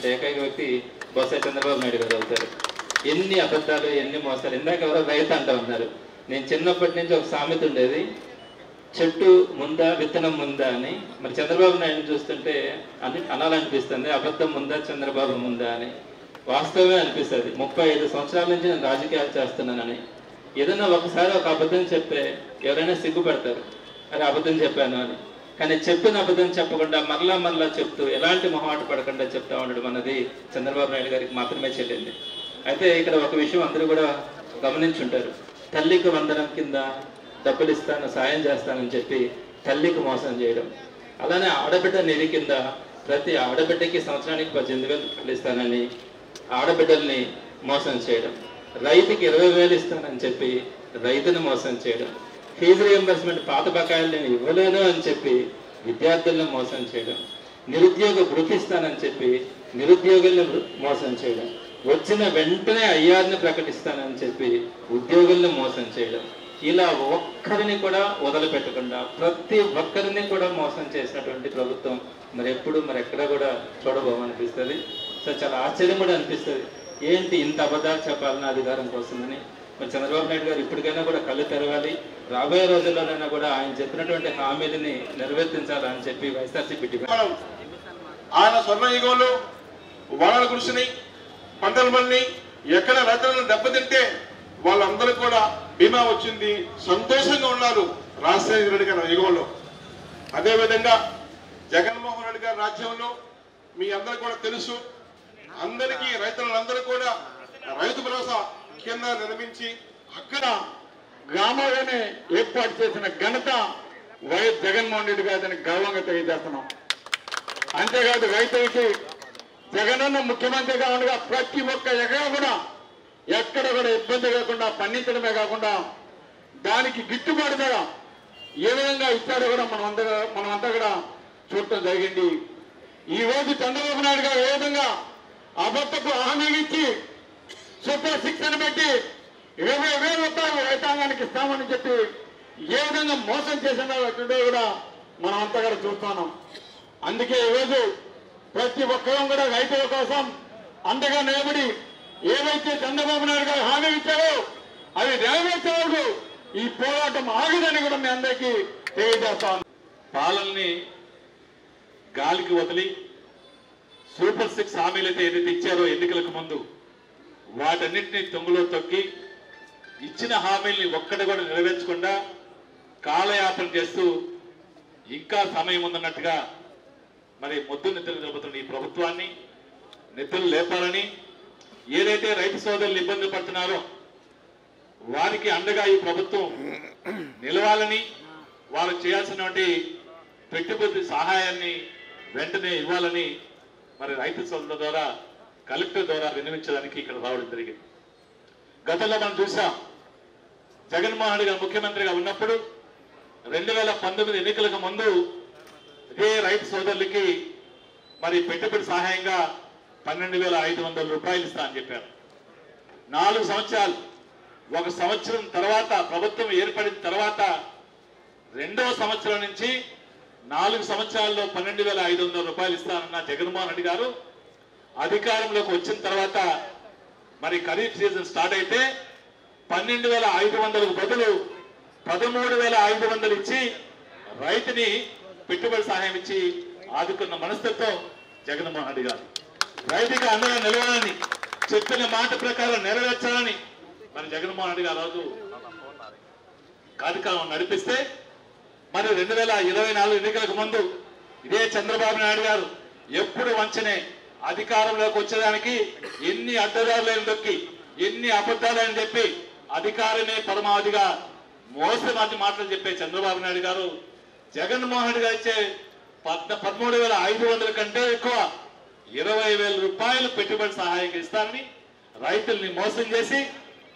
చేసినటువంటి ఏకైక వ్యక్తి బొత్స చంద్రబాబు నాయుడు గారు అవుతారు. ఎన్ని అబద్ధాలు, ఎన్ని మోసాలు. ఇందాక ఎవరో రైతు అంటూ ఉన్నారు. నేను చిన్నప్పటి నుంచి ఒక సామెత ఉండేది, చెట్టు ముందా విత్తనం ముందా అని. మరి చంద్రబాబు నాయుడు చూస్తుంటే అనాలనిపిస్తుంది, అబద్ధం ముందా చంద్రబాబు ముందా అని. వాస్తవమే అనిపిస్తుంది. 35 సంవత్సరాల నుంచి నేను రాజకీయాలు చేస్తున్నానని. ఏదైనా ఒకసారి ఒక అబద్ధం చెప్తే ఎవరైనా సిగ్గుపడతారు, అరే అబద్ధం చెప్పాను అని. కానీ చెప్పిన అబద్ధం చెప్పకుండా మరలా చెప్తూ ఎలాంటి మొహమాట పడకుండా చెప్తా ఉండడం అన్నది చంద్రబాబు నాయుడు గారికి మాత్రమే చెల్లింది. అయితే ఇక్కడ ఒక విషయం అందరూ కూడా గమనించుంటారు. తల్లికి వందనం కింద డబ్బులు ఇస్తాను, సాయం చేస్తానని చెప్పి తల్లికి మోసం చేయడం. అలానే ఆడబిడ్డ నిధి కింద ప్రతి ఆడబిడ్డకి సంవత్సరానికి 18,000 ఇస్తానని ఆడబిడ్డల్ని మోసం చేయడం. రైతుకి 20,000 ఇస్తానని చెప్పి రైతుని మోసం చేయడం. ఫీజు రియంబర్స్మెంట్ పాత బకాయిలు నేను ఇవ్వలేను అని చెప్పి విద్యార్థులను మోసం చేయడం. నిరుద్యోగ వృత్తి ఇస్తానని చెప్పి నిరుద్యోగులను మోసం చేయడం. వచ్చిన వెంటనే ఐఆర్ని ప్రకటిస్తానని చెప్పి ఉద్యోగులను మోసం చేయడం. ఇలా ఒక్కరిని కూడా వదిలిపెట్టకుండా ప్రతి ఒక్కరిని కూడా మోసం చేసినటువంటి ప్రభుత్వం మరి ఎప్పుడు మరి ఎక్కడ కూడా చూడబోమనిపిస్తుంది. సో చాలా ఆశ్చర్యం కూడా అనిపిస్తుంది. ఏంటి ఇంత అబద్ధాలు చెప్పాలన్న అధికారం కోసమని. మరి చంద్రబాబు నాయుడు గారు ఇప్పటికైనా కూడా కళ్ళు తెరవాలి. రాబోయే రోజుల్లోనైనా కూడా ఆయన చెప్పినటువంటి హామీలని నెరవేర్తించాలని చెప్పి వైఎస్ఆర్సీపీ డిమాండ్. ఆయన స్వర్ణయుగంలో వానలు కురిసినాయి, పంటలు పండి, ఎక్కడ రైతులను దెబ్బతింటే వాళ్ళందరూ కూడా బీమా వచ్చింది, సంతోషంగా ఉన్నారు రాజశేఖర రెడ్డి గారి యుగంలో. అదేవిధంగా జగన్మోహన్ రెడ్డి గారి రాజ్యంలో మీ అందరూ కూడా తెలుసు, అందరికీ రైతులందరూ కూడా రైతు భరోసా కేంద్ర నిర్మించి అక్కడ గ్రామాల్లోనే ఏర్పాటు చేసిన ఘనత వైఎస్ జగన్మోహన్ రెడ్డి గారిని గౌరవంగా తెలియజేస్తున్నాం. అంతేకాదు రైతులకి జగనన్న ముఖ్యమంత్రిగా ఉండగా ప్రతి ఒక్క ఎకరా కూడా ఎక్కడ కూడా ఇబ్బంది లేకుండా పండించడమే కాకుండా దానికి గిట్టుబాటు ధర ఏ విధంగా ఇచ్చాడో కూడా మనమంతా కూడా చూడటం జరిగింది. ఈ రోజు చంద్రబాబు నాయుడు గారు ఏ విధంగా అబద్ధపు హామీలు ఇచ్చి సూపర్ 6 అని పెట్టి 20,000 రూపాయలు రైతాంగానికి ఇస్తామని చెప్పి ఏ విధంగా మోసం చేసినా కూడా మనమంతా కూడా చూస్తున్నాం. అందుకే ఈరోజు ప్రతి ఒక్కరూ కూడా రైతుల కోసం అండగా నిలబడి ఏవైతే చంద్రబాబు నాయుడు గారు హామీ ఇచ్చారో అవి నెరవేర్చే వరకు ఈ పోరాటం ఆగదని కూడా మీ అందరికీ తెలియజేస్తాను. పాలనని గాలికి వదిలి సూపర్ 6 హామీలు అయితే ఏదైతే ఇచ్చారో ఎన్నికలకు ముందు వాటన్నింటినీ తొంగులో తొక్కి ఇచ్చిన హామీల్ని ఒక్కటి కూడా నెరవేర్చకుండా కాలయాపన చేస్తూ ఇంకా సమయం ఉందన్నట్టుగా మరి మొద్దు నిద్రలు జరుపుతున్న ఈ ప్రభుత్వాన్ని నిద్రలు లేపాలని, ఏదైతే రైతు సోదరులు ఇబ్బంది పడుతున్నారో వారికి అండగా ఈ ప్రభుత్వం నిలవాలని, వారికి చేయాల్సినటువంటి పెట్టుబడి సహాయాన్ని వెంటనే ఇవ్వాలని మరి రైతు సోదరుల ద్వారా కలెక్టర్ ద్వారా విన్నవించడానికి ఇక్కడ రావడం జరిగింది. గతంలో మనం చూసాం, జగన్మోహన్ రెడ్డి గారు ముఖ్యమంత్రిగా ఉన్నప్పుడు 2019 ఎన్నికలకు ముందు ఇదే రైతు సోదరులకి మరి పెట్టుబడి సహాయంగా 12,500 రూపాయలు ఇస్తా అని చెప్పారు. 4 సంవత్సరాలు, 1 సంవత్సరం తర్వాత ప్రభుత్వం ఏర్పడిన తర్వాత 2వ సంవత్సరం నుంచి 4 సంవత్సరాల్లో 12,500 రూపాయలు ఇస్తానన్న జగన్మోహన్ రెడ్డి గారు అధికారంలోకి వచ్చిన తర్వాత మరి ఖరీఫ్ సీజన్ స్టార్ట్ అయితే 12,500కు బదులు 13,500 ఇచ్చి రైతుని పెట్టుబడి సహాయం ఇచ్చి ఆదుకున్న మనస్తత్వం జగన్మోహన్ రెడ్డి గారు. రైతుకి అండగా నిలవాలని, చెప్పిన మాట ప్రకారం నెరవేర్చాలని మరి జగన్మోహన్ రెడ్డి గారు రోజు కార్యక్రమం నడిపిస్తే మరి 2024 ఎన్నికలకు ముందు ఇదే చంద్రబాబు నాయుడు గారు ఎప్పుడు వంచనే అధికారంలోకి వచ్చేదానికి ఎన్ని అడ్డదారులను దొక్కి ఎన్ని అబద్ధాలని చెప్పి అధికారమే పరమావధిగా మోసమాటి మాటలు చెప్పే చంద్రబాబు నాయుడు గారు జగన్మోహన్ రెడ్డి గారు ఇచ్చే 13,500 కంటే ఎక్కువ 20,000 రూపాయలు పెట్టుబడి సహాయంగా ఇస్తారని రైతుల్ని మోసం చేసి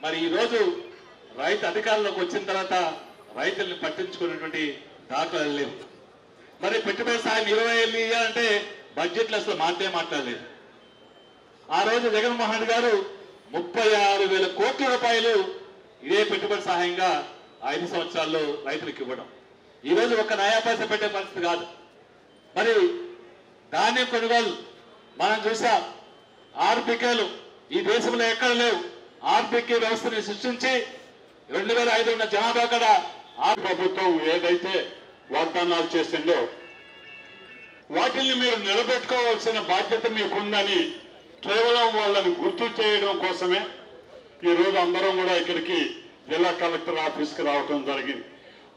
మరి ఈ రోజు రైతు అధికారంలోకి వచ్చిన తర్వాత రైతుల్ని పట్టించుకున్నటువంటి దాఖలాలు లేవు. మరి పెట్టుబడి సహాయం 20,000 ఇవ్వాలంటే బడ్జెట్లో అసలు మాట్లాడలేదు. ఆ రోజు జగన్మోహన్ రెడ్డి గారు 36,000 కోట్ల రూపాయలు ఇదే పెట్టుబడి సహాయంగా 5 సంవత్సరాల్లో రైతులకు ఇవ్వడం. ఈ రోజు ఒక్క నయా పైసా పెట్టే పరిస్థితి కాదు. మరి ధాన్యం కొనుగోలు మనం చూసాం. ఆర్బికేలు ఈ దేశంలో ఎక్కడ లేవు. ఆర్బికే వ్యవస్థని సృష్టించి 2005 ఉన్న జనాభా కూడా ప్రభుత్వం ఏదైతే వాగ్దానాలు చేసిందో వాటిని మీరు నిలబెట్టుకోవాల్సిన బాధ్యత మీకుందని కేవలం వాళ్ళని గుర్తు చేయడం కోసమే ఈరోజు అందరం కూడా ఇక్కడికి జిల్లా కలెక్టర్ ఆఫీస్కి రావడం జరిగింది.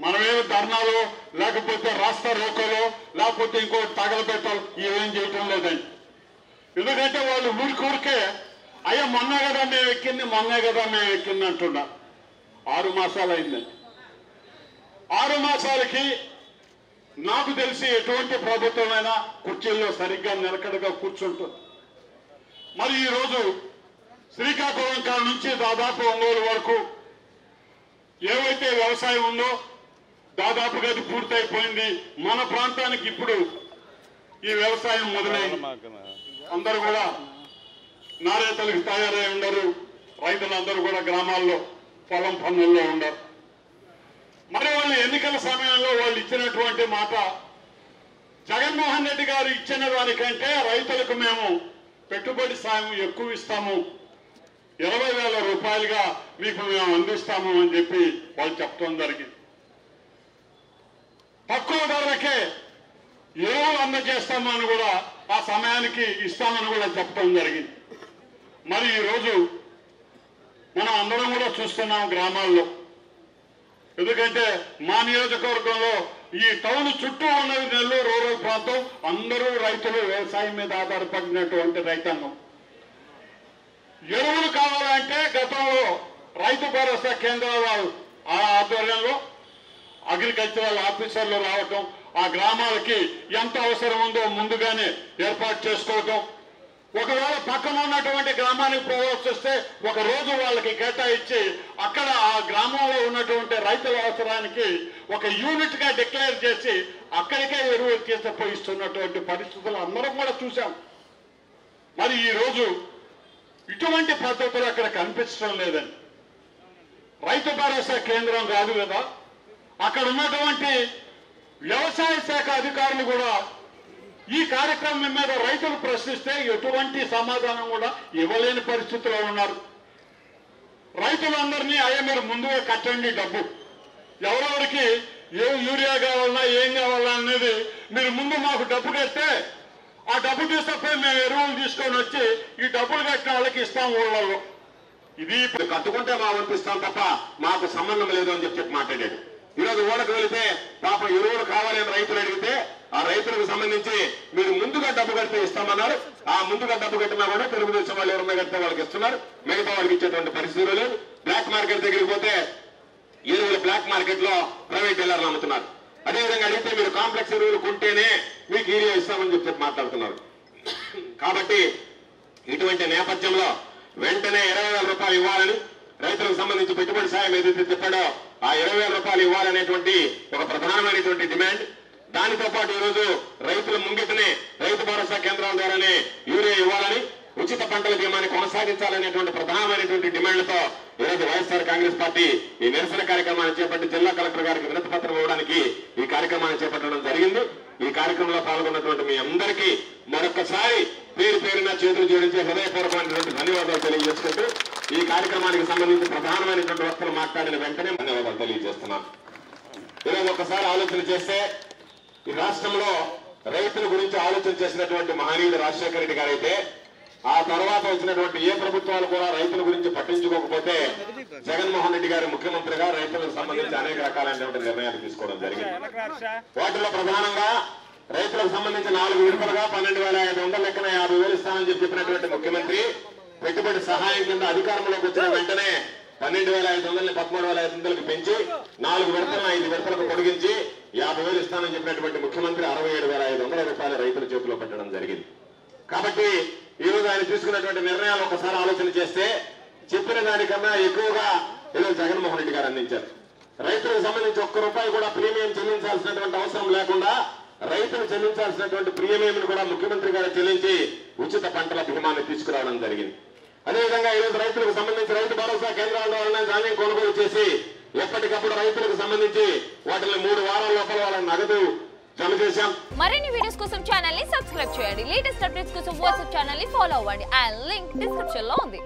మనమేమి ధర్నాలో లేకపోతే రాస్తా రోకోలో లేకపోతే ఇంకోటి తగలబెట్టాలి ఇవేం చేయటం లేదండి. ఎందుకంటే వాళ్ళు ఊరికే అయ్యా మొన్న కదా మేము ఎక్కింది అంటున్నారు. 6 మాసాలు అయిందండి. 6 మాసాలకి నాకు తెలిసి ఎటువంటి ప్రభుత్వమైనా కుర్చీల్లో సరిగ్గా నిలకడగా కూర్చుంటుంది. మరి ఈరోజు శ్రీకాకుళం కాడ నుంచి దాదాపు ఒంగోలు వరకు ఏవైతే వ్యవసాయం ఉందో దాదాపుగా అది పూర్తయిపోయింది. మన ప్రాంతానికి ఇప్పుడు ఈ వ్యవసాయం మొదలైంది. అందరూ కూడా నారేతలకు తయారై ఉండరు. రైతులందరూ కూడా గ్రామాల్లో పొలం పనుల్లో ఉండరు. మరి వాళ్ళు ఎన్నికల సమయంలో వాళ్ళు ఇచ్చినటువంటి మాట జగన్మోహన్ రెడ్డి గారు ఇచ్చిన దానికంటే రైతులకు మేము పెట్టుబడి సాయం ఎక్కువ ఇస్తాము, 20,000 రూపాయలుగా మీకు మేము అందిస్తాము అని చెప్పి వాళ్ళు చెప్పడం జరిగింది. తక్కువ ధరలకే ఎరువులు అందజేస్తామని కూడా ఆ సమయానికి ఇస్తామని కూడా చెప్పడం జరిగింది. మరి ఈరోజు మనం అందరం కూడా చూస్తున్నాం గ్రామాల్లో. ఎందుకంటే మా నియోజకవర్గంలో ఈ టౌన్ చుట్టూ ఉన్నది నెల్లూరు రూరల్ ప్రాంతం, అందరూ రైతులు వ్యవసాయం మీద ఆధారపడినటువంటి రైతాంగం. ఎరువులు కావాలంటే గతంలో రైతు భరోసా కేంద్రాల ఆ ఆధ్వర్యంలో అగ్రికల్చరల్ ఆఫీసర్లు రావటం, ఆ గ్రామాలకి ఎంత అవసరం ఉందో ముందుగానే ఏర్పాటు చేసుకోవటం, ఒకవేళ పక్కన ఉన్నటువంటి గ్రామానికి పోవాల్సి వస్తే ఒక రోజు వాళ్ళకి కేటాయించి అక్కడ ఆ గ్రామంలో ఉన్నటువంటి రైతుల అవసరానికి ఒక యూనిట్ గా డిక్లేర్ చేసి అక్కడికే ఎరువులు తీసుకుపోయిస్తున్నటువంటి పరిస్థితులు అందరం కూడా చూసాం. మరి ఈ రోజు ఇటువంటి పద్ధతులు అక్కడ కనిపించడం లేదండి. రైతు భరోసా కేంద్రం కాదు కదా, అక్కడ ఉన్నటువంటి వ్యవసాయ శాఖ అధికారులు కూడా ఈ కార్యక్రమం మీద రైతులు ప్రశ్నిస్తే ఎటువంటి సమాధానం కూడా ఇవ్వలేని పరిస్థితిలో ఉన్నారు. రైతులందరినీ అయ్యా మీరు ముందుగా కట్టండి డబ్బు, ఎవరెవరికి ఏ యూరియా కావాలన్నా ఏం కావాలన్నా అనేది మీరు ముందు మాకు డబ్బు కడితే ఆ డబ్బు తీసుకపోయి మేము ఎరువులు తీసుకొని వచ్చి ఈ డబ్బులు కట్టిన వాళ్ళకి ఇస్తాం ఊళ్ళలో. ఇది కట్టుకుంటే మా పంపిస్తాం తప్ప మాకు సంబంధం లేదు అని చెప్పి మాట్లాడాడు. ఈరోజు ఊళ్ళకి వెళితే పాపం ఎరువులు కావాలని రైతులు అడిగితే ఆ రైతులకు సంబంధించి మీరు ముందుగా డబ్బు కడితే ఇస్తామన్నారు. ఆ ముందుగా డబ్బు కట్టినా కూడా తెలుగుదేశం వాళ్ళు ఎవరన్నా కడితే వాళ్ళకి ఇస్తున్నారు, మిగతా వాళ్ళకి ఇచ్చేటువంటి పరిస్థితులు లేదు. బ్లాక్ మార్కెట్ దగ్గరికి పోతే ఎరువులు బ్లాక్ మార్కెట్ లో ప్రైవేట్ డీలర్లు అమ్ముతున్నారు. అదేవిధంగా అడిగితే మీరు కాంప్లెక్స్ ఎరువులు కొంటేనే మీకు యూరియా ఇస్తామని చెప్పి మాట్లాడుతున్నారు. కాబట్టి ఇటువంటి నేపథ్యంలో వెంటనే 20,000 రూపాయలు ఇవ్వాలని రైతులకు సంబంధించి పెట్టుబడి సాయం ఏదైతే చెప్పాడో ఆ 20,000 రూపాయలు ఇవ్వాలనేటువంటి ఒక ప్రధానమైనటువంటి డిమాండ్. దానితో పాటు ఈరోజు రైతుల ముంగిటనే రైతు భరోసా కేంద్రాల ద్వారానే యూరియా ఇవ్వాలని, ఉచిత పంటల బీమాని కొనసాగించాలనేటువంటి ప్రధానమైనటువంటి డిమాండ్లతో ఈరోజు వైఎస్ఆర్ కాంగ్రెస్ పార్టీ ఈ నిరసన కార్యక్రమాన్ని చేపట్టి జిల్లా కలెక్టర్ గారికి వినతి పత్రం ఇవ్వడానికి ఈ కార్యక్రమాన్ని చేపట్టడం జరిగింది. ఈ కార్యక్రమంలో పాల్గొన్నటువంటి మీ అందరికీ మరొకసారి పేరు పేరున చేతులు జోడించే హృదయపూర్వకమైనటువంటి ధన్యవాదాలు తెలియజేసుకుంటూ ఈ కార్యక్రమానికి సంబంధించి ప్రధానమైనటువంటి వక్తలు మాట్లాడిన వెంటనే ధన్యవాదాలు తెలియజేస్తున్నాను. ఈరోజు ఒకసారి ఆలోచన చేస్తే ఈ రాష్ట్రంలో రైతుల గురించి ఆలోచన చేసినటువంటి మహనీయుడు రాజశేఖర రెడ్డి గారైతే ఆ తర్వాత వచ్చినటువంటి ఏ ప్రభుత్వాలు కూడా రైతుల గురించి పట్టించుకోకపోతే జగన్మోహన్ రెడ్డి గారు ముఖ్యమంత్రిగా రైతులకు సంబంధించి అనేక రకాలైనటువంటి నిర్ణయాలు తీసుకోవడం జరిగింది. వాటిలో ప్రధానంగా రైతులకు సంబంధించి 4 విడతలుగా 12,500 లెక్కన 50,000 ఇస్తామని చెప్పినటువంటి ముఖ్యమంత్రి పెట్టుబడి సహాయం కింద అధికారంలోకి వచ్చిన వెంటనే 12,500ని 13,500కి పెంచి 4 విడతలను 5 విడతలకు పొడిగించి 50,000 ఇస్తానని చెప్పినటువంటి ముఖ్యమంత్రి 67,500 రూపాయలు రైతుల చేతిలో పెట్టడం జరిగింది. కాబట్టి ఈ రోజు ఆయన తీసుకున్నటువంటి నిర్ణయాలు ఒకసారి ఆలోచన చేస్తే చెప్పిన దానికన్నా ఎక్కువగా ఈరోజు జగన్మోహన్ రెడ్డి గారు అందించారు. రైతులకు సంబంధించి ₹1 కూడా ప్రీమియం చెల్లించాల్సినటువంటి అవసరం లేకుండా రైతులు చెల్లించాల్సినటువంటి ప్రీమియం కూడా ముఖ్యమంత్రి గారు చెల్లించి ఉచిత పంటల బీమాన్ని తీసుకురావడం జరిగింది. అదేవిధంగా ఈరోజు రైతులకు సంబంధించి రైతు భరోసా కేంద్రాల ద్వారా ధాన్యం కొనుగోలు చేసి ఎప్పటికప్పుడు రైతులకు సంబంధించి వాటిని 3 వారాల లోపల వాళ్ళ నగదు జమ చేశాం. మరిన్ని వీడియోస్ కోసం ఛానల్ ని సబ్స్క్రైబ్ చేయండి. లేటెస్ట్ అప్డేట్స్ కోసం వాట్సాప్ ఛానల్ ని ఫాలో అవ్వండి. ఆ లింక్ డిస్క్రిప్షన్ లో ఉంది.